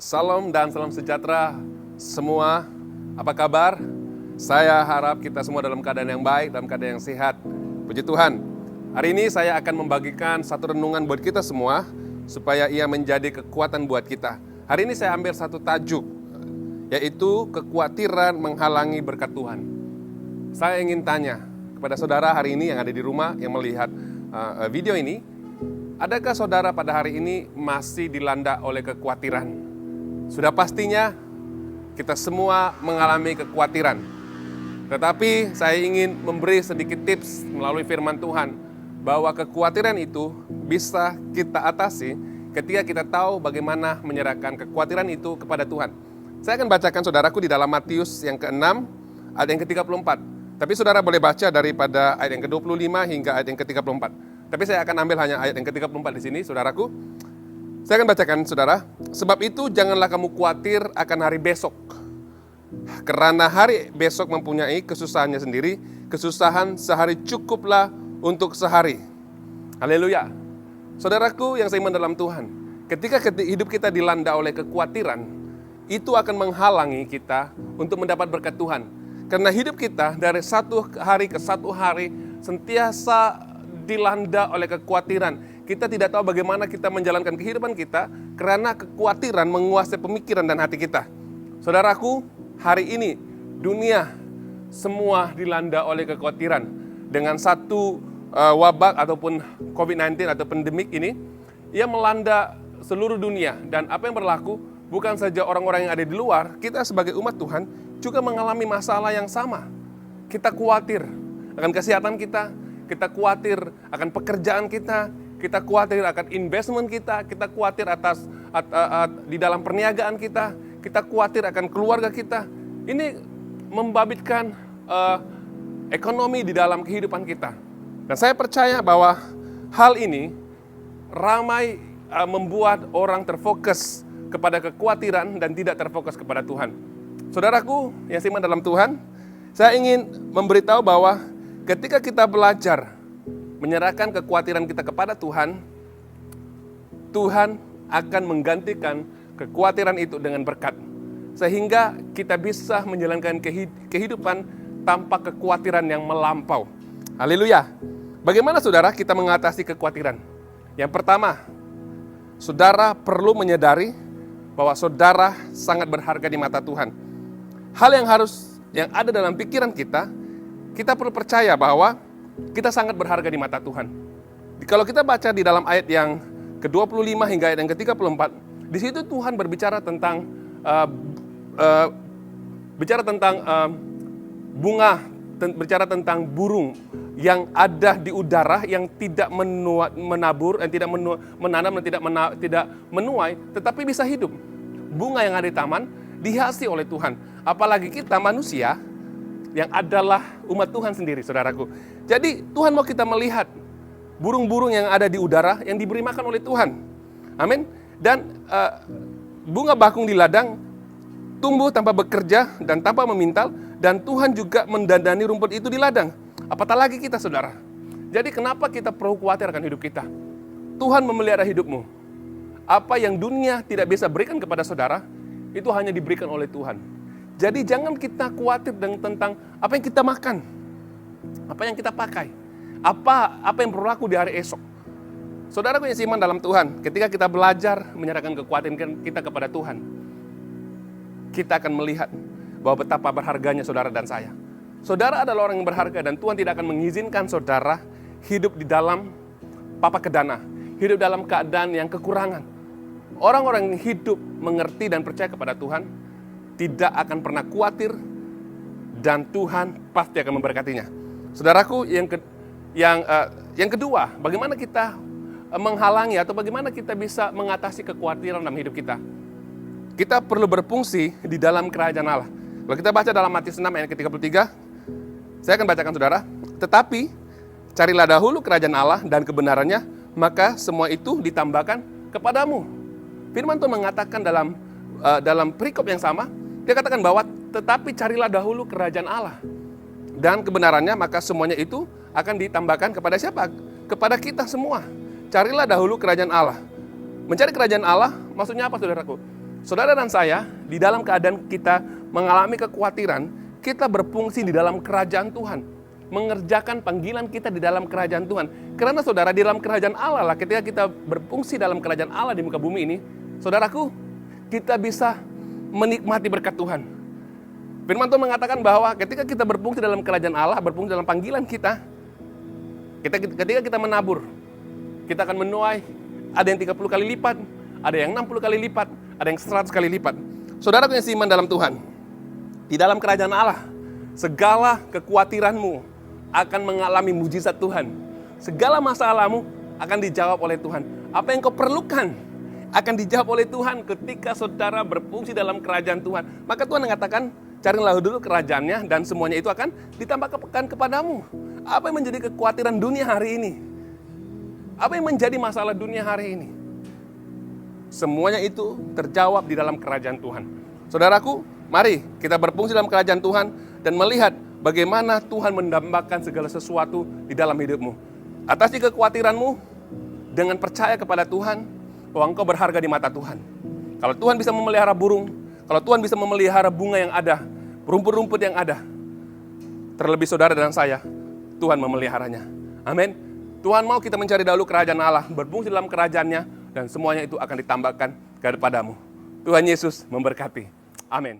Salam dan salam sejahtera semua. Apa kabar? Saya harap kita semua dalam keadaan yang baik, dalam keadaan yang sehat. Puji Tuhan. Hari ini saya akan membagikan satu renungan buat kita semua supaya ia menjadi kekuatan buat kita. Hari ini saya ambil satu tajuk, yaitu kekhawatiran menghalangi berkat Tuhan. Saya ingin tanya kepada saudara hari ini yang ada di rumah yang melihat video ini, adakah saudara pada hari ini masih dilanda oleh kekhawatiran? Sudah pastinya kita semua mengalami kekhawatiran. Tetapi saya ingin memberi sedikit tips melalui firman Tuhan bahwa kekhawatiran itu bisa kita atasi ketika kita tahu bagaimana menyerahkan kekhawatiran itu kepada Tuhan. Saya akan bacakan saudaraku di dalam Matius yang ke-6 ayat yang ke-34. Tapi saudara boleh baca daripada ayat yang ke-25 hingga ayat yang ke-34. Tapi saya akan ambil hanya ayat yang ke-34 di sini, saudaraku. Saya akan bacakan, saudara. Sebab itu janganlah kamu khawatir akan hari besok. Karena hari besok mempunyai kesusahannya sendiri. Kesusahan sehari cukuplah untuk sehari. Haleluya. Saudaraku yang seiman dalam Tuhan, ketika hidup kita dilanda oleh kekhawatiran, itu akan menghalangi kita untuk mendapat berkat Tuhan. Karena hidup kita dari satu hari ke satu hari sentiasa dilanda oleh kekhawatiran. Kita tidak tahu bagaimana kita menjalankan kehidupan kita karena kekhawatiran menguasai pemikiran dan hati kita. Saudaraku, hari ini dunia semua dilanda oleh kekhawatiran. Dengan satu wabak ataupun COVID-19 atau pandemik ini, ia melanda seluruh dunia. Dan apa yang berlaku, bukan saja orang-orang yang ada di luar, kita sebagai umat Tuhan juga mengalami masalah yang sama. Kita khawatir akan kesehatan kita khawatir akan pekerjaan kita khawatir akan investment kita khawatir di dalam perniagaan kita khawatir akan keluarga kita. Ini membabitkan ekonomi di dalam kehidupan kita. Dan saya percaya bahwa hal ini ramai membuat orang terfokus kepada kekhawatiran dan tidak terfokus kepada Tuhan. Saudaraku yang seiman dalam Tuhan, saya ingin memberitahu bahwa ketika kita belajar menyerahkan kekhawatiran kita kepada Tuhan, Tuhan akan menggantikan kekhawatiran itu dengan berkat. Sehingga kita bisa menjalankan kehidupan tanpa kekhawatiran yang melampau. Haleluya. Bagaimana saudara kita mengatasi kekhawatiran? Yang pertama, saudara perlu menyadari bahwa saudara sangat berharga di mata Tuhan. Hal yang ada dalam pikiran kita perlu percaya bahwa kita sangat berharga di mata Tuhan. Kalau kita baca di dalam ayat yang ke-25 hingga ayat yang ke-34, di situ Tuhan berbicara tentang bunga, berbicara tentang burung yang ada di udara yang tidak menabur, yang tidak menanam dan tidak menuai, tetapi bisa hidup. Bunga yang ada di taman dihiasi oleh Tuhan. Apalagi kita manusia yang adalah umat Tuhan sendiri, saudaraku. Jadi Tuhan mau kita melihat burung-burung yang ada di udara yang diberi makan oleh Tuhan. Amin. Dan bunga bakung di ladang tumbuh tanpa bekerja dan tanpa memintal, dan Tuhan juga mendandani rumput itu di ladang. Apatah lagi kita, saudara. Jadi kenapa kita perlu khawatir akan hidup kita? Tuhan memelihara hidupmu. Apa yang dunia tidak bisa berikan kepada saudara, itu hanya diberikan oleh Tuhan. Jadi jangan kita khawatir tentang apa yang kita makan, apa yang kita pakai, apa yang berlaku di hari esok. Saudaraku yang seiman dalam Tuhan, ketika kita belajar menyerahkan kekhawatiran kita kepada Tuhan, kita akan melihat bahwa betapa berharganya saudara dan saya. Saudara adalah orang yang berharga dan Tuhan tidak akan mengizinkan saudara hidup di dalam papakedana, hidup dalam keadaan yang kekurangan. Orang-orang yang hidup mengerti dan percaya kepada Tuhan tidak akan pernah khawatir dan Tuhan pasti akan memberkatinya. Saudaraku, yang kedua, bagaimana kita menghalangi atau bagaimana kita bisa mengatasi kekhawatiran dalam hidup kita? Kita perlu berfungsi di dalam kerajaan Allah. Kalau kita baca dalam Matius 6 ayat ke-33, saya akan bacakan saudara. Tetapi carilah dahulu kerajaan Allah dan kebenarannya, maka semua itu ditambahkan kepadamu. Firman Tuhan mengatakan dalam perikop yang sama, dia katakan bahwa tetapi carilah dahulu kerajaan Allah dan kebenarannya, maka semuanya itu akan ditambahkan kepada siapa? Kepada kita semua. Carilah dahulu kerajaan Allah. Mencari kerajaan Allah maksudnya apa, saudaraku? Saudara dan saya, di dalam keadaan kita mengalami kekhawatiran, kita berfungsi di dalam kerajaan Tuhan. Mengerjakan panggilan kita di dalam kerajaan Tuhan. Karena saudara, di dalam kerajaan Allah lah, ketika kita berfungsi dalam kerajaan Allah di muka bumi ini, saudaraku, kita bisa menikmati berkat Tuhan. Firman Tuhan mengatakan bahwa ketika kita berfungsi dalam kerajaan Allah, berfungsi dalam panggilan kita, ketika kita menabur, kita akan menuai, ada yang 30 kali lipat, ada yang 60 kali lipat, ada yang 100 kali lipat. Saudaraku yang seiman dalam Tuhan, di dalam kerajaan Allah, segala kekhawatiranmu akan mengalami mujizat Tuhan. Segala masalahmu akan dijawab oleh Tuhan. Apa yang kau perlukan akan dijawab oleh Tuhan ketika saudara berfungsi dalam kerajaan Tuhan. Maka Tuhan mengatakan, carilah dulu kerajaannya dan semuanya itu akan ditambahkan kepadamu. Apa yang menjadi kekhawatiran dunia hari ini? Apa yang menjadi masalah dunia hari ini? Semuanya itu terjawab di dalam kerajaan Tuhan. Saudaraku, mari kita berfungsi dalam kerajaan Tuhan dan melihat bagaimana Tuhan mendambakan segala sesuatu di dalam hidupmu. Atasi kekhawatiranmu dengan percaya kepada Tuhan bahwa engkau berharga di mata Tuhan. Kalau Tuhan bisa memelihara burung, kalau Tuhan bisa memelihara bunga yang ada, rumput-rumput yang ada, terlebih saudara dan saya, Tuhan memeliharanya. Amin. Tuhan mau kita mencari dahulu kerajaan Allah, berfungsi dalam kerajaannya, dan semuanya itu akan ditambahkan kepadamu. Tuhan Yesus memberkati. Amin.